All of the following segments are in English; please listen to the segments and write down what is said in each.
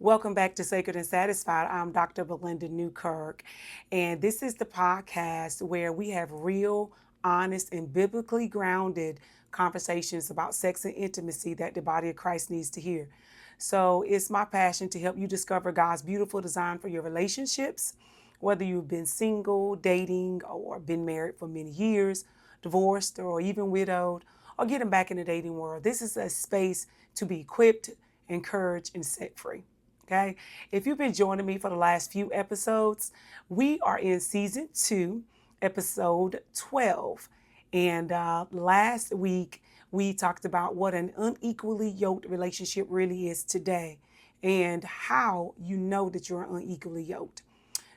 Welcome back to Sacred and Satisfied. I'm Dr. Belinda Newkirk, and this is the podcast where we have real, honest, and biblically grounded conversations about sex and intimacy that the body of Christ needs to hear. So it's my passion to help you discover God's beautiful design for your relationships, whether you've been single, dating, or been married for many years, divorced, or even widowed, or getting back in the dating world. This is a space to be equipped, encouraged, and set free. Okay. If you've been joining me for the last few episodes, we are in season 2, episode 12. And last week, we talked about what an unequally yoked relationship really is today and how you know that you're unequally yoked.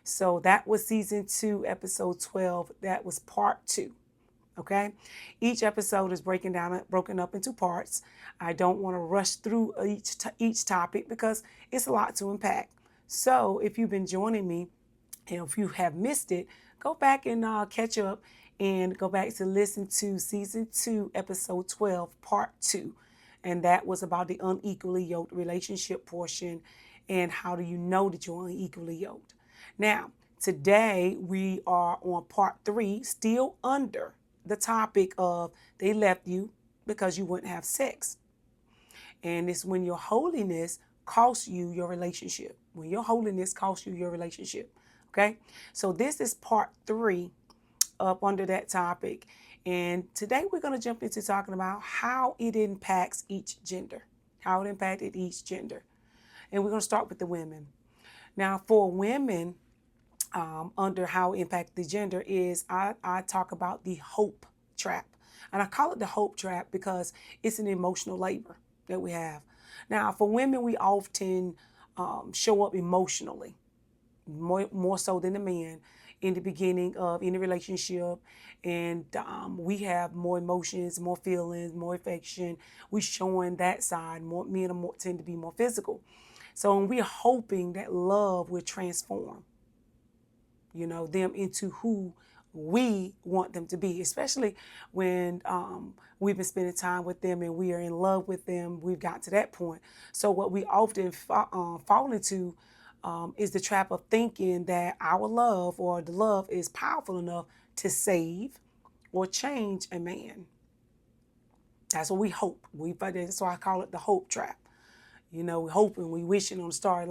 So that was season 2, episode 12. That was part 2. Okay. Each episode is broken up into parts. I don't want to rush through each topic because it's a lot to unpack. So if you've been joining me and if you have missed it, go back and catch up and go back to listen to season 2, episode 12, part 2. And that was about the unequally yoked relationship portion and how do you know that you're unequally yoked. Now, today we are on part 3, still under the topic of they left you because you wouldn't have sex. And it's when your holiness costs you your relationship. When your holiness costs you your relationship. Okay? So this is part 3 up under that topic. And today we're going to jump into talking about how it impacts each gender. How it impacted each gender. And we're going to start with the women. Now, for women, under how it impacts the gender is I talk about the hope trap. And I call it the hope trap because it's an emotional labor that we have. Now, for women, we often show up emotionally, more so than the men in the beginning of any relationship. And we have more emotions, more feelings, more affection. We showing that side. More men tend to be more physical. So we're hoping that love will transform them into who we want them to be, especially when we've been spending time with them and we are in love with them. We've got to that point. So what we often fall into is the trap of thinking that our love or the love is powerful enough to save or change a man. That's what we hope. So I call it the hope trap. We hoping, we wishing on a star,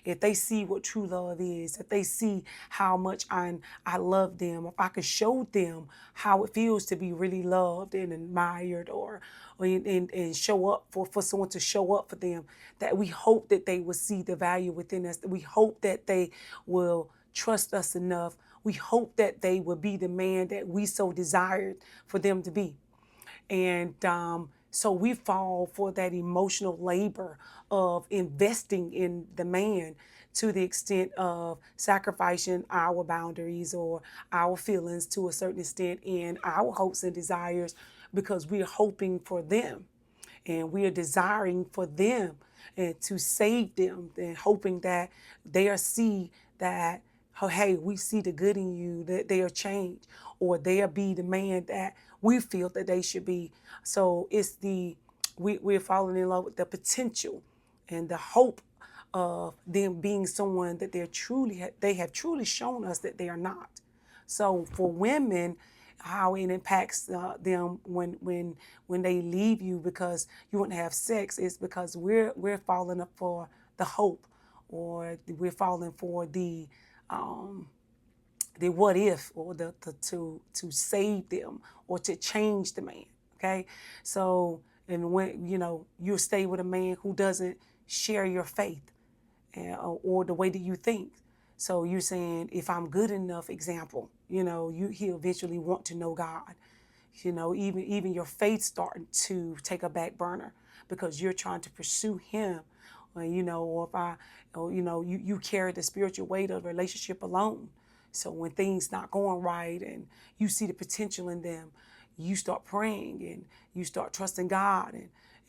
if they see what true love is, if they see how much I love them, if I could show them how it feels to be really loved and admired and show up for someone to show up for them, that we hope that they will see the value within us, that we hope that they will trust us enough. We hope that they will be the man that we so desired for them to be. And so we fall for that emotional labor of investing in the man to the extent of sacrificing our boundaries or our feelings to a certain extent and our hopes and desires because we are hoping for them and we are desiring for them and to save them and hoping that they'll see that, oh, hey, we see the good in you, that they'll change or they'll be the man that we feel that they should be. So it's we're falling in love with the potential and the hope of them being someone that they have truly shown us that they are not. So for women, how it impacts them when they leave you because you wouldn't have sex is because we're falling up for the hope, or we're falling for the what if, or to save them or to change the man. Okay, so and when you stay with a man who doesn't share your faith or the way that you think. So you're saying, if I'm good enough, example, he'll eventually want to know God. Even your faith starting to take a back burner because you're trying to pursue him. Or you carry the spiritual weight of the relationship alone. So when things not going right and you see the potential in them, you start praying and you start trusting God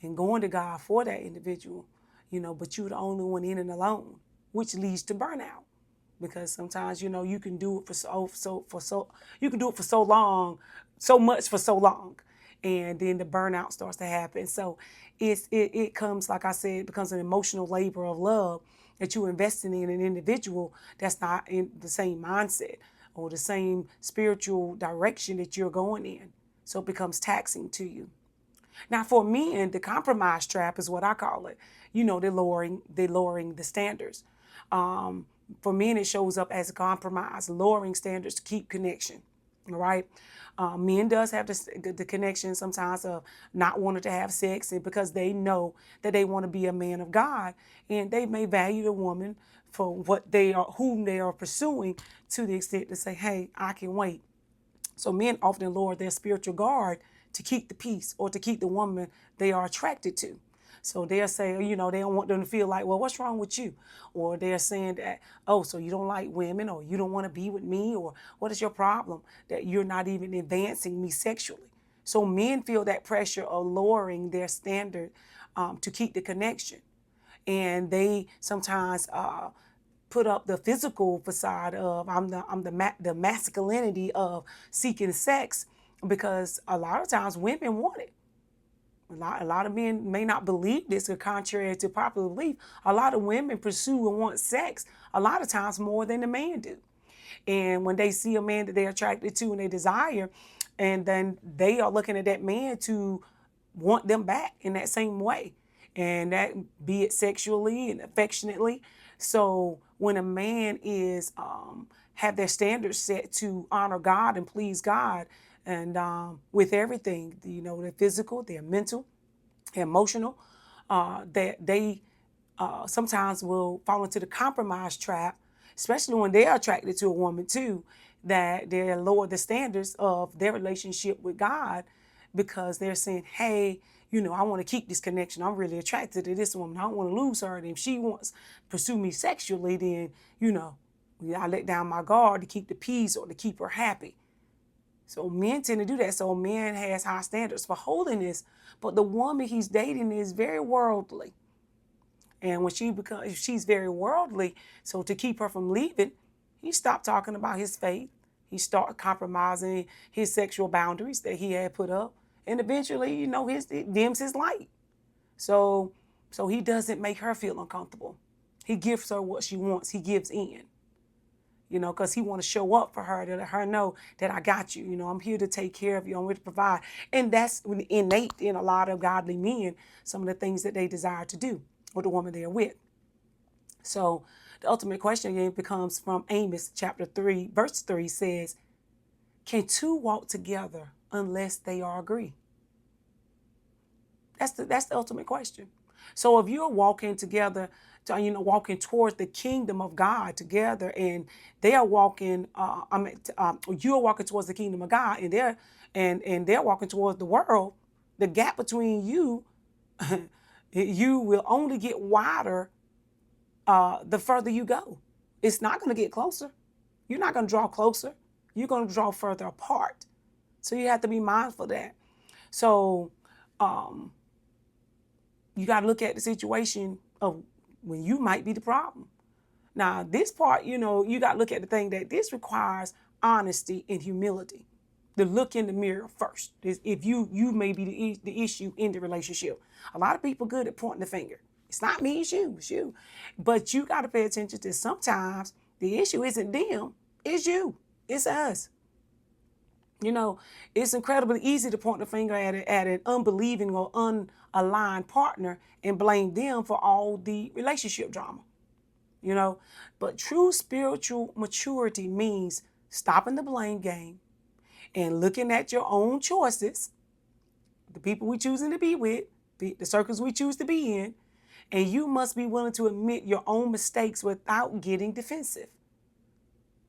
and going to God for that individual, but you're the only one in and alone, which leads to burnout. Because sometimes, you can do it for so long, so much for so long. and then the burnout starts to happen. So it comes, like I said, it becomes an emotional labor of love that you're investing in an individual that's not in the same mindset or the same spiritual direction that you're going in. So it becomes taxing to you. Now, for men, the compromise trap is what I call it. They're lowering the standards. Um, for men, it shows up as a compromise, lowering standards to keep connection. All right. Men does have the connection sometimes of not wanting to have sex, and because they know that they want to be a man of God, and they may value the woman for what they are, whom they are pursuing, to the extent to say, "Hey, I can wait." So men often lower their spiritual guard to keep the peace or to keep the woman they are attracted to. So they'll say, they don't want them to feel like, well, what's wrong with you? Or they're saying that, oh, so you don't like women, or you don't want to be with me, or what is your problem that you're not even advancing me sexually? So men feel that pressure of lowering their standard to keep the connection. And they sometimes put up the physical facade of the masculinity of seeking sex, because a lot of times women want it. A lot of men may not believe this, or contrary to popular belief, a lot of women pursue and want sex a lot of times more than the man do. And when they see a man that they're attracted to and they desire, and then they are looking at that man to want them back in that same way, and that be it sexually and affectionately. So when a man is have their standards set to honor God and please God, and with everything, their physical, their mental, emotional, that they sometimes will fall into the compromise trap, especially when they're attracted to a woman too, that they lower the standards of their relationship with God, because they're saying, hey, I want to keep this connection. I'm really attracted to this woman. I don't want to lose her. And if she wants to pursue me sexually, then, I let down my guard to keep the peace or to keep her happy. So men tend to do that. So men has high standards for holiness, but the woman he's dating is very worldly. And when she's very worldly, so to keep her from leaving, he stopped talking about his faith. He started compromising his sexual boundaries that he had put up. And eventually, it dims his light. So he doesn't make her feel uncomfortable. He gives her what she wants. He gives in, because he want to show up for her, to let her know that I got you. I'm here to take care of you. I'm here to provide. And that's innate in a lot of godly men, some of the things that they desire to do with the woman they're with. So the ultimate question again becomes from Amos chapter 3, verse 3 says, can two walk together unless they are agreed? That's the ultimate question. So if you're walking together, walking towards the kingdom of God together, and they are walking, you're walking towards the kingdom of God, and they're walking towards the world, the gap between you, you will only get wider the further you go. It's not going to get closer. You're not going to draw closer. You're going to draw further apart. So you have to be mindful of that. So you got to look at the situation of when you might be the problem. Now, this part, you got to look at the thing that this requires honesty and humility. To look in the mirror first. If you may be the issue in the relationship. A lot of people good at pointing the finger. It's not me, it's you. But you got to pay attention to sometimes the issue isn't them, it's you, it's us. It's incredibly easy to point the finger at an unbelieving or unaligned partner and blame them for all the relationship drama. But true spiritual maturity means stopping the blame game and looking at your own choices, the people we choosing to be with, the circles we choose to be in, and you must be willing to admit your own mistakes without getting defensive.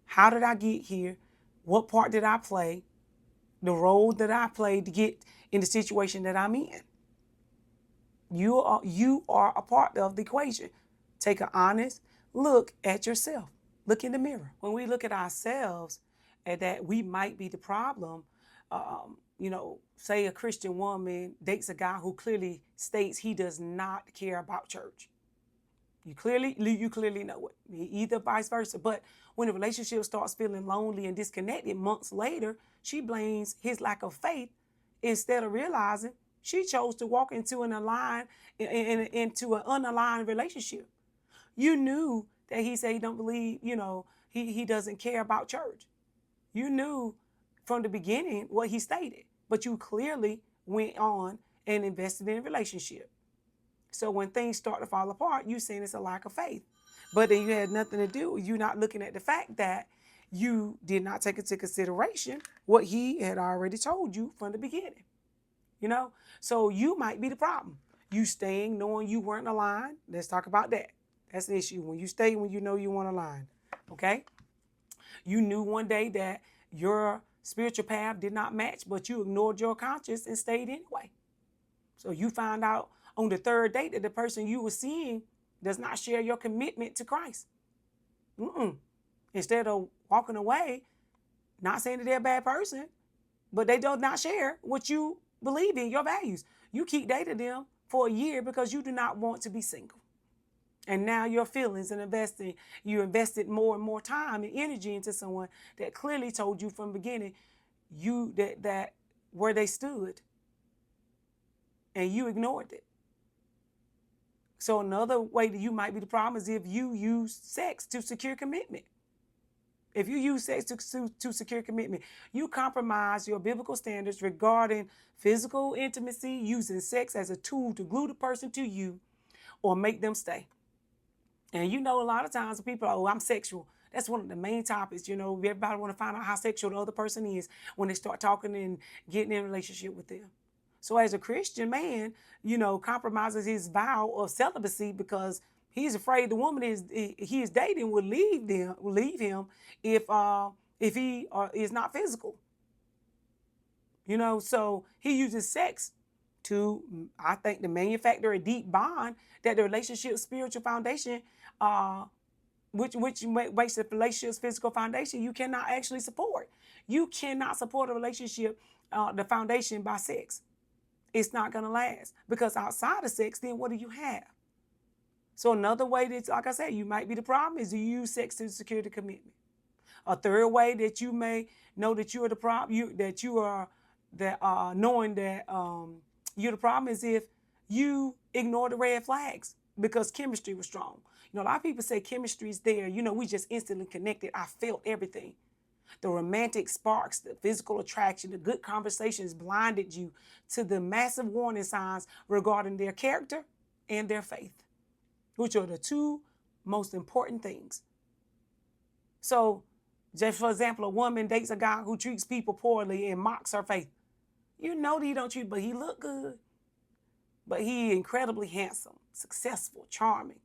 How did I get here? What part did I play? The role that I played to get in the situation that I'm in. You are a part of the equation. Take an honest look at yourself. Look in the mirror. When we look at ourselves and that we might be the problem, say a Christian woman dates a guy who clearly states he does not care about church. You clearly know it, either vice versa. But when the relationship starts feeling lonely and disconnected months later, she blames his lack of faith instead of realizing she chose to walk into into an unaligned relationship. You knew that he said he don't believe, he doesn't care about church. You knew from the beginning what he stated, but you clearly went on and invested in a relationship. So when things start to fall apart, you saying it's a lack of faith. But then you had nothing to do. You're not looking at the fact that you did not take into consideration what he had already told you from the beginning. So you might be the problem. You staying knowing you weren't aligned. Let's talk about that. That's the issue. When you stay when you know you weren't aligned. Okay? You knew one day that your spiritual path did not match, but you ignored your conscience and stayed anyway. So you found out on the third date that the person you were seeing does not share your commitment to Christ. Instead of walking away, not saying that they're a bad person, but they do not share what you believe in, your values. You keep dating them for a year because you do not want to be single. And now your feelings and you invested more and more time and energy into someone that clearly told you from the beginning that where they stood, and you ignored it. So another way that you might be the problem is if you use sex to secure commitment. If you use sex to secure commitment, you compromise your biblical standards regarding physical intimacy, using sex as a tool to glue the person to you or make them stay. And a lot of times people are, I'm sexual. That's one of the main topics. Everybody want to find out how sexual the other person is when they start talking and getting in a relationship with them. So as a Christian man, compromises his vow of celibacy because he's afraid the woman he is dating will leave him if he is not physical. So he uses sex to, I think, to manufacture a deep bond that the relationship's spiritual foundation, which makes the relationship's physical foundation, you cannot actually support. You cannot support a relationship, the foundation by sex. It's not going to last because outside of sex, then what do you have? So another way that, like I said, you might be the problem is you use sex to secure the commitment. A third way that you may know that you are the problem, knowing that you're the problem is if you ignore the red flags because chemistry was strong. A lot of people say chemistry is there. We just instantly connected. I felt everything. The romantic sparks, the physical attraction, the good conversations blinded you to the massive warning signs regarding their character and their faith, which are the two most important things. So, just for example, a woman dates a guy who treats people poorly and mocks her faith. That he don't treat, but he look good. But he incredibly handsome, successful, charming.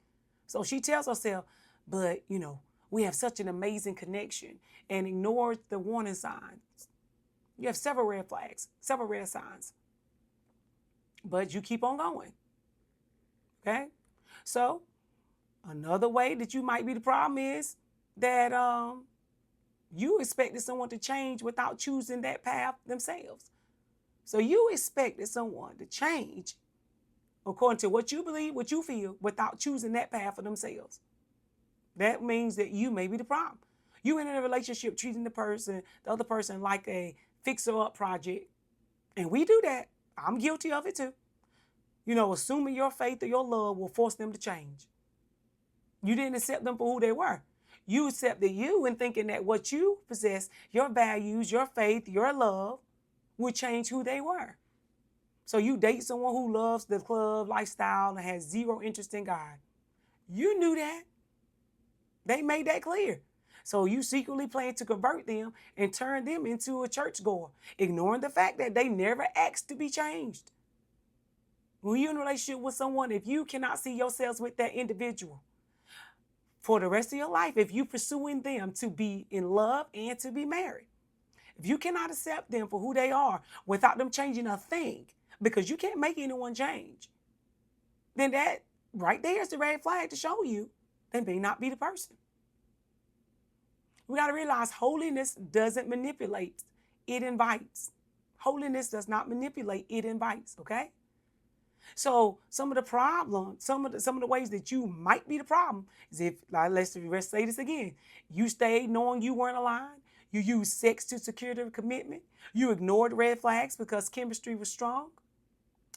So she tells herself, but, we have such an amazing connection, and ignores the warning signs. You have several red flags, several red signs. But you keep on going. Okay? So another way that you might be the problem is that you expected someone to change without choosing that path themselves. So you expected someone to change according to what you believe, what you feel, without choosing that path for themselves. That means that you may be the problem. You in a relationship treating the other person like a fixer-up project. And we do that. I'm guilty of it too. Assuming your faith or your love will force them to change. You didn't accept them for who they were. You accepted you and thinking that what you possess, your values, your faith, your love, would change who they were. So you date someone who loves the club lifestyle and has zero interest in God. You knew that. They made that clear. So you secretly plan to convert them and turn them into a churchgoer, ignoring the fact that they never asked to be changed. When you're in a relationship with someone, if you cannot see yourselves with that individual for the rest of your life, if you're pursuing them to be in love and to be married, if you cannot accept them for who they are without them changing a thing, because you can't make anyone change, then that right there is the red flag to show you they may not be the person. We got to realize holiness doesn't manipulate, it invites. Holiness does not manipulate, it invites, okay? So some of the problems, some of the ways that you might be the problem is if, let's say this again, you stayed knowing you weren't aligned, You used sex to secure the commitment. You ignored red flags because chemistry was strong.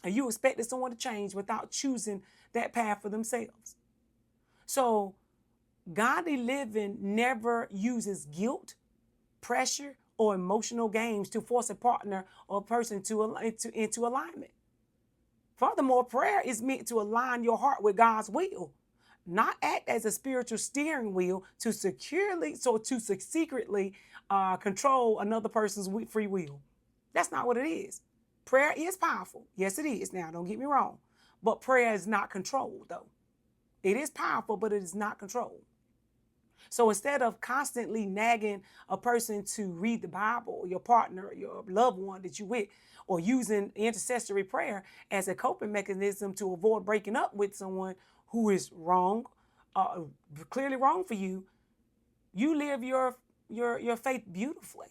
And you expected someone to change without choosing that path for themselves. So godly living never uses guilt, pressure, or emotional games to force a partner or a person into alignment. Furthermore, prayer is meant to align your heart with God's will, not act as a spiritual steering wheel to secretly control another person's free will. That's not what it is. Prayer is powerful. Yes, it is. Now, don't get me wrong. But prayer is not controlled, though. It is powerful, but it is not controlled. So instead of constantly nagging a person to read the Bible, your partner, your loved one that you with, or using intercessory prayer as a coping mechanism to avoid breaking up with someone who is wrong, clearly wrong for you, you live your faith beautifully.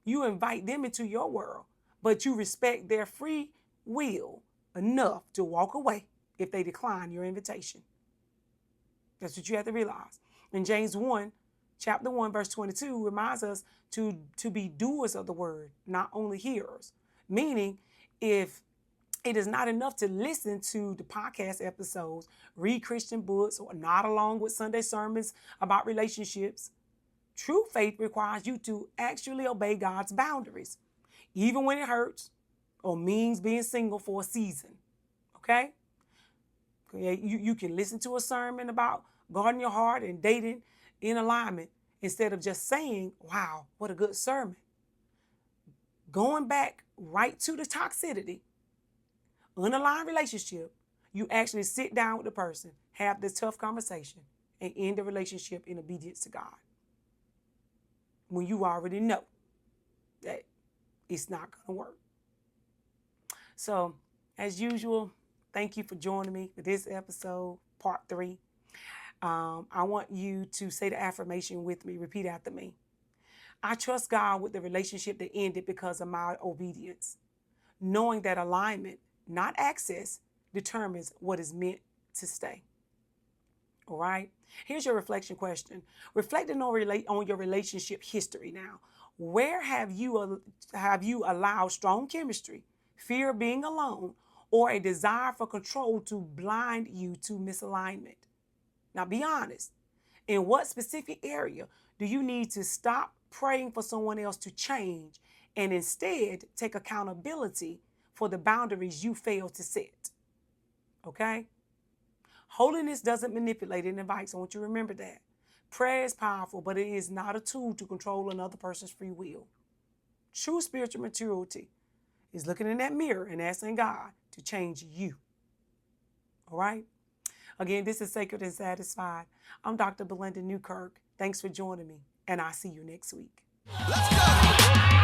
You invite them into your world, but you respect their free will enough to walk away if they decline your invitation. That's what you have to realize. And James 1, chapter 1, verse 22 reminds us to be doers of the word, not only hearers. Meaning, if it is not enough to listen to the podcast episodes, read Christian books, or nod along with Sunday sermons about relationships, true faith requires you to actually obey God's boundaries, even when it hurts or means being single for a season. Okay? You can listen to a sermon about guarding your heart and dating in alignment instead of just saying, wow, what a good sermon. Going back right to the toxicity, unaligned relationship, you actually sit down with the person, have this tough conversation, and end the relationship in obedience to God. When you already know that it's not going to work. So, as usual, thank you for joining me for this episode, part 3. I want you to say the affirmation with me. Repeat after me. I trust God with the relationship that ended because of my obedience, knowing that alignment, not access, determines what is meant to stay. All right. Here's your reflection question. Reflecting on your relationship history now. Where have you allowed strong chemistry, fear of being alone, or a desire for control to blind you to misalignment? Now be honest. In what specific area do you need to stop praying for someone else to change and instead take accountability for the boundaries you failed to set? Okay? Holiness doesn't manipulate, it invites. I want you to remember that. Prayer is powerful, but it is not a tool to control another person's free will. True spiritual maturity is looking in that mirror and asking God to change you. All right? Again, this is Sacred and Satisfied. I'm Dr. Belinda Newkirk. Thanks for joining me, and I'll see you next week. Let's go!